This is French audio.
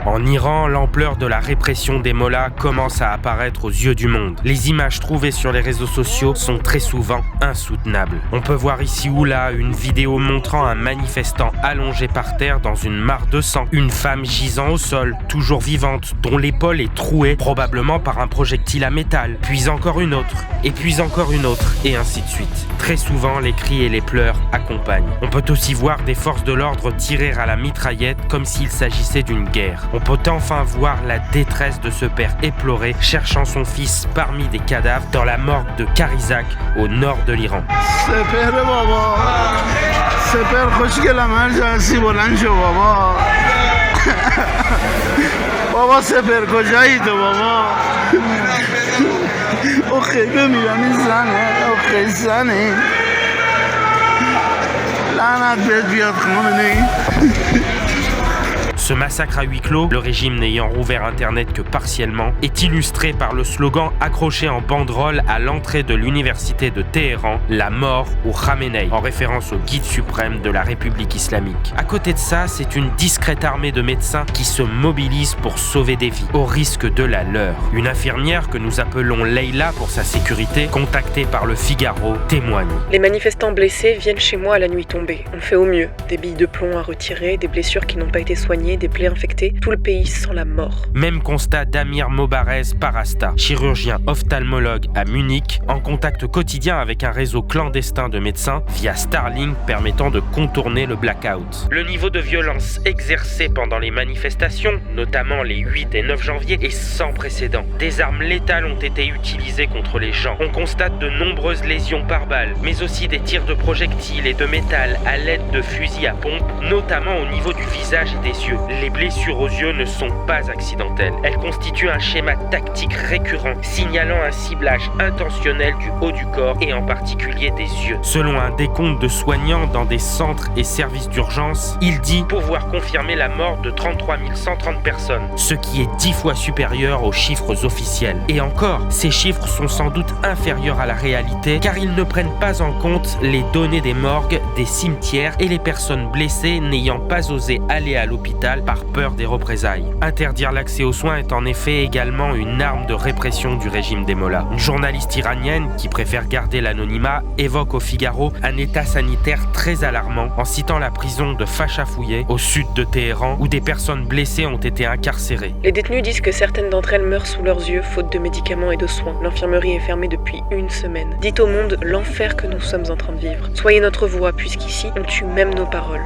En Iran, l'ampleur de la répression des mollahs commence à apparaître aux yeux du monde. Les images trouvées sur les réseaux sociaux sont très souvent insoutenables. On peut voir ici ou là une vidéo montrant un manifestant allongé par terre dans une mare de sang, une femme gisant au sol, toujours vivante, dont l'épaule est trouée, probablement par un projectile à métal, puis encore une autre, et puis encore une autre, et ainsi de suite. Très souvent, les cris et les pleurs accompagnent. On peut aussi voir des forces de l'ordre tirer à la mitraillette comme s'il s'agissait d'une guerre. On peut enfin voir la détresse de ce père éploré cherchant son fils parmi des cadavres dans la morgue de Karizak, au nord de l'Iran. Ce massacre à huis clos, le régime n'ayant rouvert Internet que partiellement, est illustré par le slogan accroché en banderole à l'entrée de l'université de Téhéran, la mort au Khamenei, en référence au guide suprême de la République islamique. À côté de ça, c'est une discrète armée de médecins qui se mobilise pour sauver des vies, au risque de la leur. Une infirmière que nous appelons Leila pour sa sécurité, contactée par le Figaro, témoigne. Les manifestants blessés viennent chez moi à la nuit tombée. On fait au mieux. Des billes de plomb à retirer, des blessures qui n'ont pas été soignées, des plaies infectées, tout le pays sent la mort. Même constat d'Amir Mobarez Parasta, chirurgien ophtalmologue à Munich, en contact quotidien avec un réseau clandestin de médecins via Starlink permettant de contourner le blackout. Le niveau de violence exercé pendant les manifestations, notamment les 8 et 9 janvier, est sans précédent. Des armes létales ont été utilisées contre les gens. On constate de nombreuses lésions par balle, mais aussi des tirs de projectiles et de métal à l'aide de fusils à pompe, notamment au niveau du visage et des yeux. Les blessures aux yeux ne sont pas accidentelles. Elles constituent un schéma tactique récurrent, signalant un ciblage intentionnel du haut du corps et en particulier des yeux. Selon un décompte de soignants dans des centres et services d'urgence, il dit pouvoir confirmer la mort de 33 130 personnes, ce qui est 10 fois supérieur aux chiffres officiels. Et encore, ces chiffres sont sans doute inférieurs à la réalité car ils ne prennent pas en compte les données des morgues, des cimetières et les personnes blessées n'ayant pas osé aller à l'hôpital par peur des représailles. Interdire l'accès aux soins est en effet également une arme de répression du régime des mollahs. Une journaliste iranienne, qui préfère garder l'anonymat, évoque au Figaro un état sanitaire très alarmant en citant la prison de Fachafouye, au sud de Téhéran, où des personnes blessées ont été incarcérées. Les détenus disent que certaines d'entre elles meurent sous leurs yeux, faute de médicaments et de soins. L'infirmerie est fermée depuis une semaine. Dites au monde l'enfer que nous sommes en train de vivre. Soyez notre voix, puisqu'ici, on tue même nos paroles.